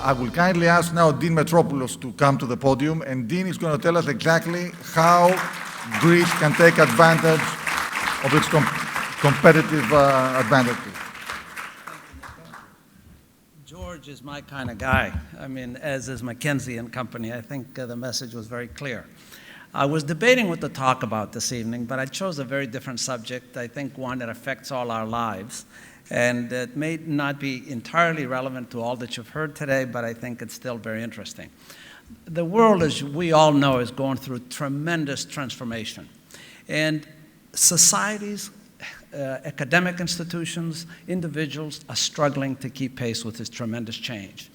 I will kindly ask now Dean Metropoulos to come to the podium, and Dean is going to tell us exactly how Greece can take advantage of its competitive advantages. George is my kind of guy. I mean, as is McKinsey and Company. I think the message was very clear. I was debating what to talk about this evening, but I chose a very different subject, I think one that affects all our lives. And it may not be entirely relevant to all that you've heard today, but I think it's still very interesting. The world, as we all know, is going through tremendous transformation. And societies, academic institutions, individuals are struggling to keep pace with this tremendous change.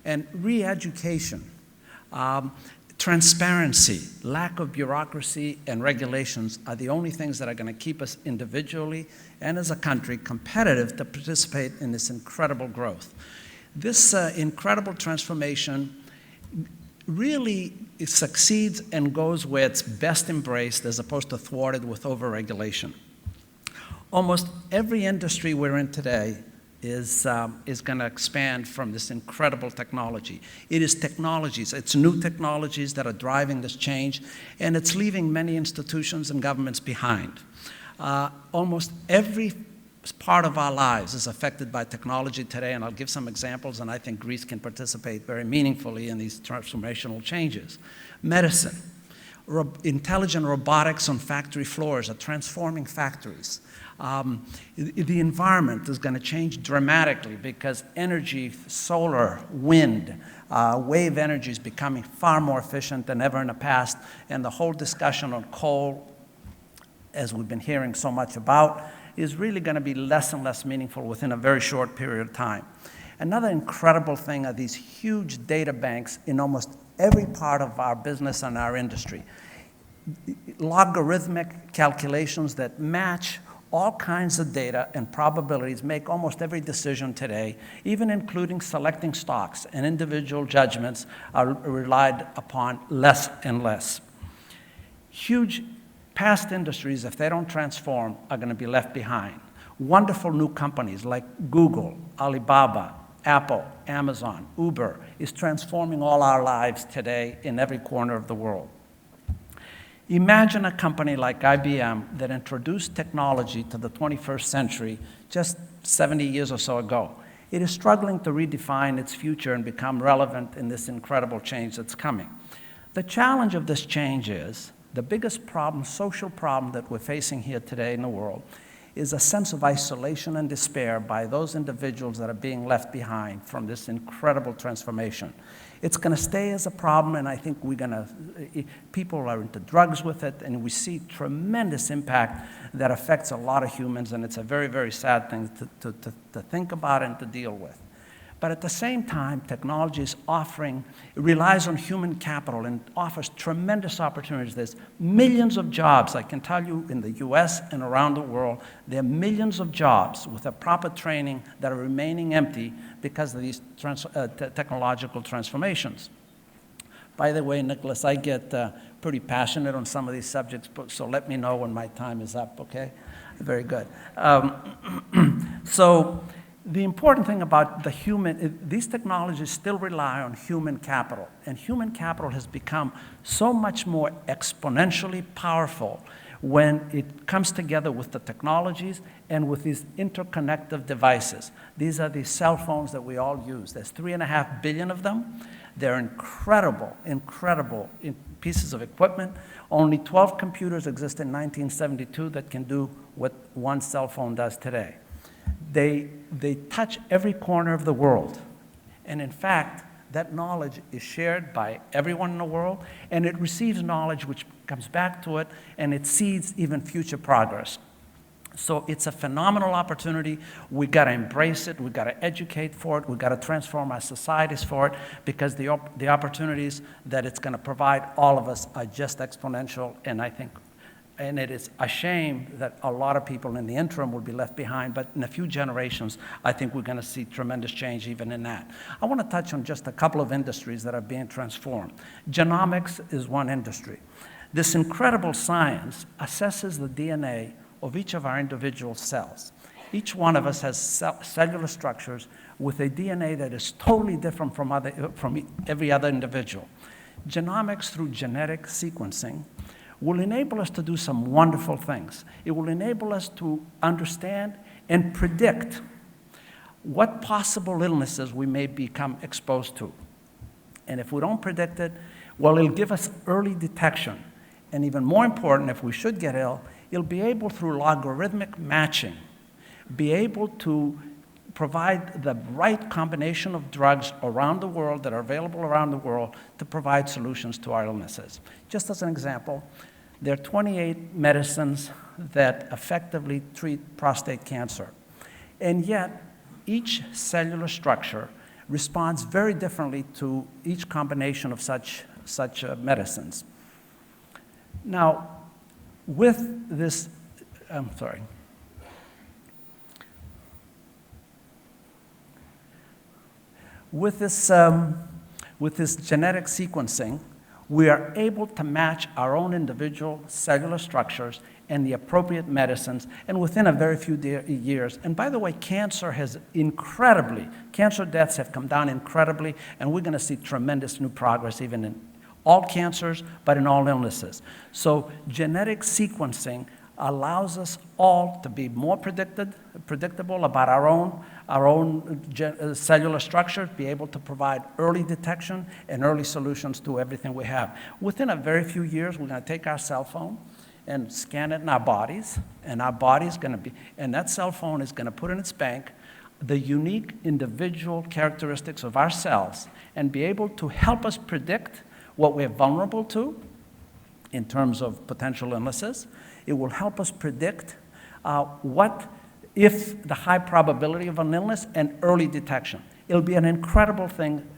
And re-education, transparency, lack of bureaucracy, and regulations are the only things that are going to keep us individually and as a country competitive to participate in this incredible growth. This incredible transformation really succeeds and goes where it's best embraced as opposed to thwarted with over-regulation. Almost every industry we're in today is going to expand from this incredible technology. It is technologies, it's new technologies that are driving this change, and it's leaving many institutions and governments behind. Almost every part of our lives is affected by technology today, and I'll give some examples, and I think Greece can participate very meaningfully in these transformational changes. Medicine, intelligent robotics on factory floors are transforming factories. The environment is going to change dramatically because energy, solar, wind, wave energy is becoming far more efficient than ever in the past, and the whole discussion on coal, as we've been hearing so much about, is really going to be less and less meaningful within a very short period of time. Another incredible thing are these huge data banks in almost every part of our business and our industry. Logarithmic calculations that match all kinds of data and probabilities make almost every decision today, even including selecting stocks, and individual judgments are relied upon less and less. Huge past industries, if they don't transform, are going to be left behind. Wonderful new companies like Google, Alibaba, Apple, Amazon, Uber is transforming all our lives today in every corner of the world. Imagine a company like IBM that introduced technology to the 21st century just 70 years or so ago. It is struggling to redefine its future and become relevant in this incredible change that's coming. The challenge of this change is, the biggest problem, social problem that we're facing here today in the world is a sense of isolation and despair by those individuals that are being left behind from this incredible transformation. It's going to stay as a problem, and I think people are into drugs with it, and we see tremendous impact that affects a lot of humans, and it's a very, very sad thing to think about and to deal with. But at the same time, technology is it relies on human capital and offers tremendous opportunities. There's millions of jobs, I can tell you, in the US and around the world. There are millions of jobs with a proper training that are remaining empty because of these technological transformations. By the way, Nicholas, I get pretty passionate on some of these subjects, so let me know when my time is up, okay? Very good. So the important thing about these technologies still rely on human capital, and human capital has become so much more exponentially powerful when it comes together with the technologies and with these interconnective devices. These are the cell phones that we all use. There's 3.5 billion of them. They're incredible pieces of equipment. Only 12 computers exist in 1972 that can do what one cell phone does today. They touch every corner of the world. And in fact, that knowledge is shared by everyone in the world, and it receives knowledge which comes back to it, and it seeds even future progress. So it's a phenomenal opportunity. We've got to embrace it. We've got to educate for it. We've got to transform our societies for it, because the opportunities that it's going to provide all of us are just exponential, and it is a shame that a lot of people in the interim will be left behind, but in a few generations, I think we're going to see tremendous change even in that. I want to touch on just a couple of industries that are being transformed. Genomics is one industry. This incredible science assesses the DNA of each of our individual cells. Each one of us has cellular structures with a DNA that is totally different from every other individual. Genomics through genetic sequencing will enable us to do some wonderful things. It will enable us to understand and predict what possible illnesses we may become exposed to. And if we don't predict it, well, it'll give us early detection. And even more important, if we should get ill, it'll be able, through logarithmic matching, be able to provide the right combination of drugs around the world that are available around the world to provide solutions to our illnesses. Just as an example, there are 28 medicines that effectively treat prostate cancer. And yet, each cellular structure responds very differently to each combination of such medicines. Now, with this, with this genetic sequencing, we are able to match our own individual cellular structures and the appropriate medicines, and within a very few years. And by the way, cancer deaths have come down incredibly, and we're going to see tremendous new progress even in all cancers, but in all illnesses. So genetic sequencing allows us all to be more predictable about our own cellular structure, be able to provide early detection and early solutions to everything we have. Within a very few years, we're going to take our cell phone and scan it in our bodies, and that cell phone is going to put in its bank the unique individual characteristics of our cells and be able to help us predict what we're vulnerable to in terms of potential illnesses. It will help us predict what if the high probability of an illness and early detection. It'll be an incredible thing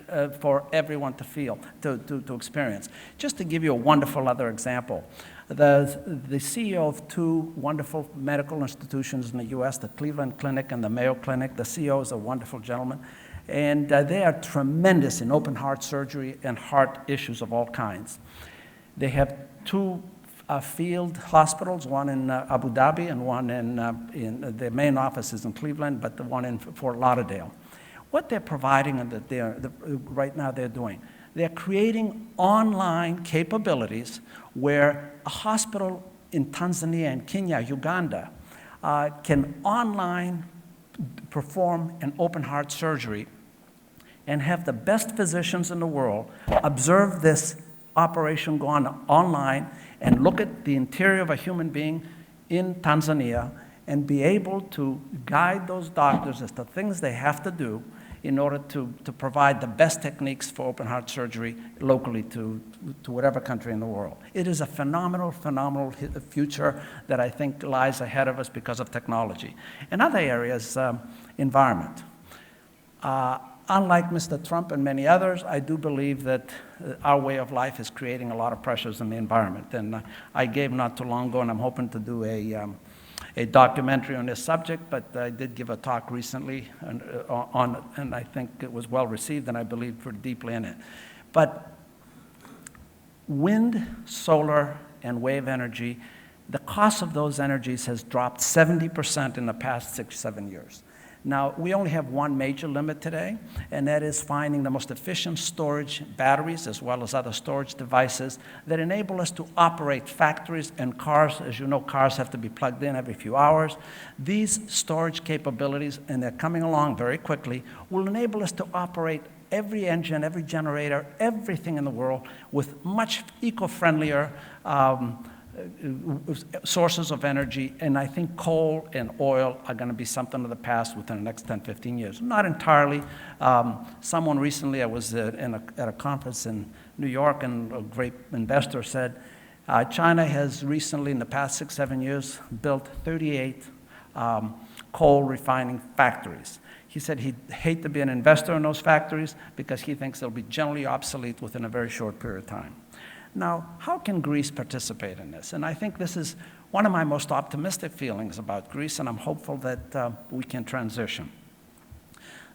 for everyone to feel, to experience. Just to give you a wonderful other example, the CEO of two wonderful medical institutions in the US, the Cleveland Clinic and the Mayo Clinic, the CEO is a wonderful gentleman, and they are tremendous in open heart surgery and heart issues of all kinds. They have two field hospitals, one in Abu Dhabi and one in their main office is in Cleveland, but the one in Fort Lauderdale. What they're providing and that right now they're doing, they're creating online capabilities where a hospital in Tanzania and Kenya, Uganda, can online perform an open heart surgery and have the best physicians in the world observe this operation go on online and look at the interior of a human being in Tanzania and be able to guide those doctors as to things they have to do in order to provide the best techniques for open heart surgery locally to whatever country in the world. It is a phenomenal future that I think lies ahead of us because of technology. In other areas, environment. Unlike Mr. Trump and many others, I do believe that our way of life is creating a lot of pressures in the environment. And I gave not too long ago, and I'm hoping to do a documentary on this subject, but I did give a talk recently on it, and I think it was well received, and I believe pretty deeply in it. But wind, solar, and wave energy, the cost of those energies has dropped 70% in the past 6-7 years. Now, we only have one major limit today, and that is finding the most efficient storage batteries as well as other storage devices that enable us to operate factories and cars. As you know, cars have to be plugged in every few hours. These storage capabilities, and they're coming along very quickly, will enable us to operate every engine, every generator, everything in the world with much eco-friendlier sources of energy, and I think coal and oil are going to be something of the past within the next 10, 15 years. Not entirely. Someone recently, I was at a conference in New York, and a great investor said, China has recently, in the past 6-7 years, built 38 coal refining factories. He said he'd hate to be an investor in those factories because he thinks they'll be generally obsolete within a very short period of time. Now, how can Greece participate in this? And I think this is one of my most optimistic feelings about Greece, and I'm hopeful that we can transition.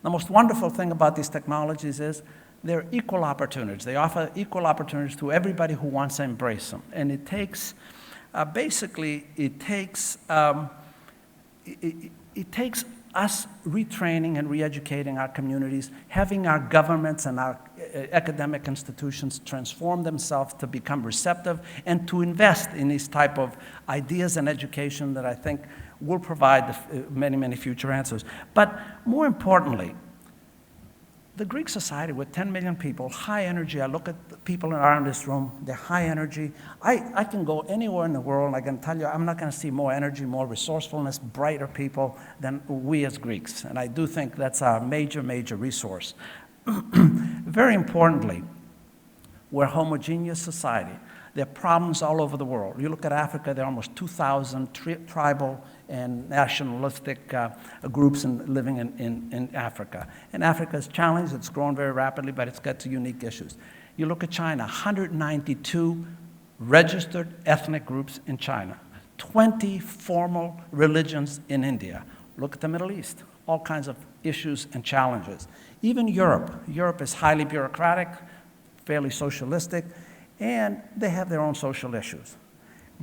The most wonderful thing about these technologies is they're equal opportunities. They offer equal opportunities to everybody who wants to embrace them. And it takes, it takes us retraining and re-educating our communities, having our governments and our academic institutions transform themselves to become receptive and to invest in these type of ideas and education that I think will provide many, many future answers. But more importantly, the Greek society with 10 million people, high energy. I look at the people around this room, they're high energy. I can go anywhere in the world and I can tell you I'm not going to see more energy, more resourcefulness, brighter people than we as Greeks. And I do think that's our major, major resource. Very importantly, we're a homogeneous society. There are problems all over the world. You look at Africa, there are almost 2,000 tribal and nationalistic groups living in Africa. And Africa is challenged, it's grown very rapidly, but it's got unique issues. You look at China, 192 registered ethnic groups in China, 20 formal religions in India. Look at the Middle East, all kinds of issues and challenges. Even Europe. Europe is highly bureaucratic, fairly socialistic, and they have their own social issues.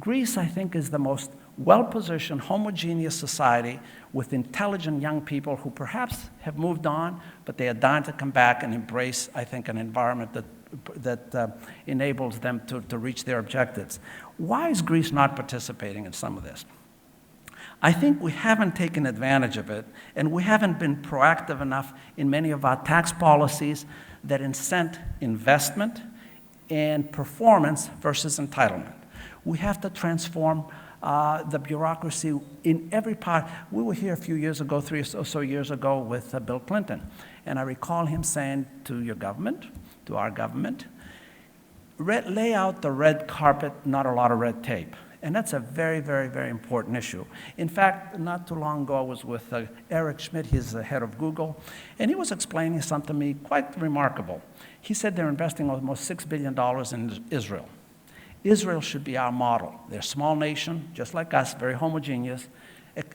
Greece, I think, is the most well-positioned, homogeneous society with intelligent young people who perhaps have moved on, but they are dying to come back and embrace, I think, an environment that enables them to reach their objectives. Why is Greece not participating in some of this? I think we haven't taken advantage of it, and we haven't been proactive enough in many of our tax policies that incent investment and performance versus entitlement. We have to transform the bureaucracy in every part. We were here a few years ago, 3 or so years ago, with Bill Clinton. And I recall him saying to your government, to our government, lay out the red carpet, not a lot of red tape. And that's a very, very, very important issue. In fact, not too long ago, I was with Eric Schmidt, he's the head of Google, and he was explaining something to me quite remarkable. He said they're investing almost $6 billion in Israel. Israel should be our model. They're a small nation, just like us, very homogeneous,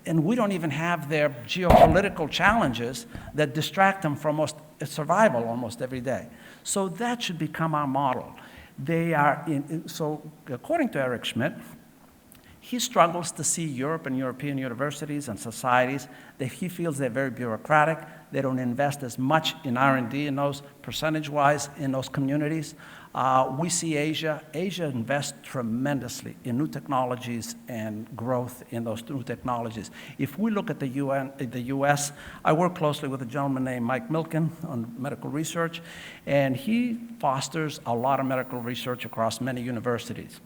and we don't even have their geopolitical challenges that distract them from survival almost every day. So that should become our model. So according to Eric Schmidt, he struggles to see Europe and European universities and societies that he feels they're very bureaucratic. They don't invest as much in R&D in those, percentage-wise, in those communities. We see Asia. Asia invests tremendously in new technologies and growth in those new technologies. If we look at the US, I work closely with a gentleman named Mike Milken on medical research, and he fosters a lot of medical research across many universities.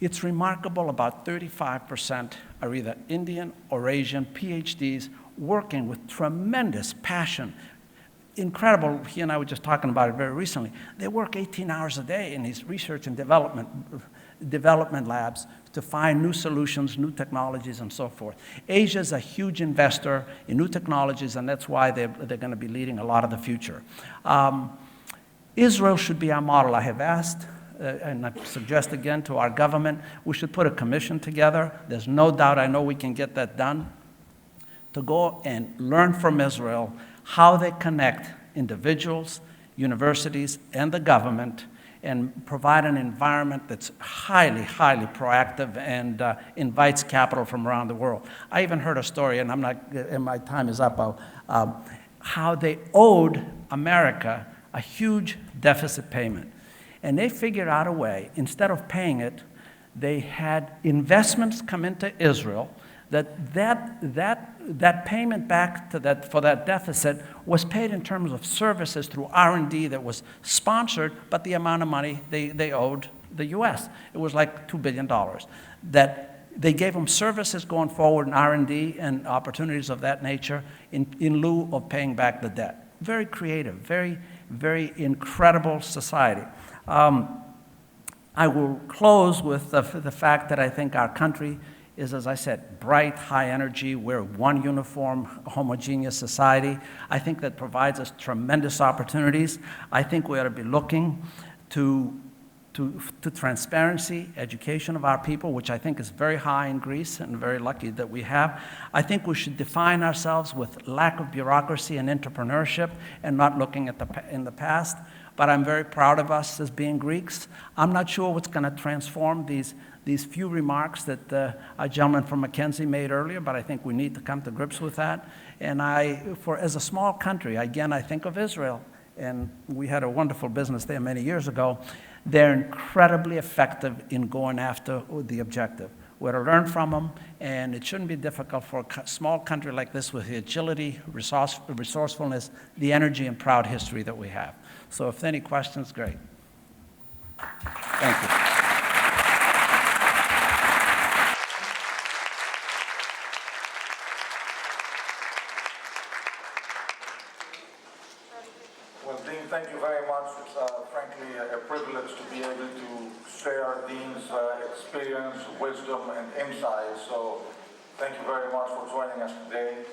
It's remarkable, about 35% are either Indian or Asian PhDs working with tremendous passion. Incredible, he and I were just talking about it very recently. They work 18 hours a day in these research and development labs to find new solutions, new technologies, and so forth. Asia's a huge investor in new technologies, and that's why they're going to be leading a lot of the future. Israel should be our model. I have asked, and I suggest again to our government, we should put a commission together. There's no doubt, I know we can get that done, to go and learn from Israel how they connect individuals, universities, and the government, and provide an environment that's highly, highly proactive and invites capital from around the world. I even heard a story, and my time is up, how they owed America a huge deficit payment. And they figured out a way, instead of paying it, they had investments come into Israel that payment back for that deficit was paid in terms of services through R&D that was sponsored, but the amount of money they owed the US. It was like $2 billion. That they gave them services going forward in R&D and opportunities of that nature in lieu of paying back the debt. Very creative, very, very incredible society. I will close with the fact that I think our country is, as I said, bright, high energy. We're one uniform, homogeneous society. I think that provides us tremendous opportunities. I think we ought to be looking to transparency, education of our people, which I think is very high in Greece and very lucky that we have. I think we should define ourselves with lack of bureaucracy and entrepreneurship and not looking at in the past. but I'm very proud of us as being Greeks. I'm not sure what's going to transform these few remarks that a gentleman from Mackenzie made earlier, but I think we need to come to grips with that. And as a small country, again, I think of Israel, and we had a wonderful business there many years ago. They're incredibly effective in going after the objective. We're to learn from them, and it shouldn't be difficult for a small country like this with the agility, resourcefulness, the energy, and proud history that we have. So if any questions, great. Thank you. Well, Dean, thank you very much. It's frankly a privilege to be able to share Dean's experience, wisdom, and insights. So thank you very much for joining us today.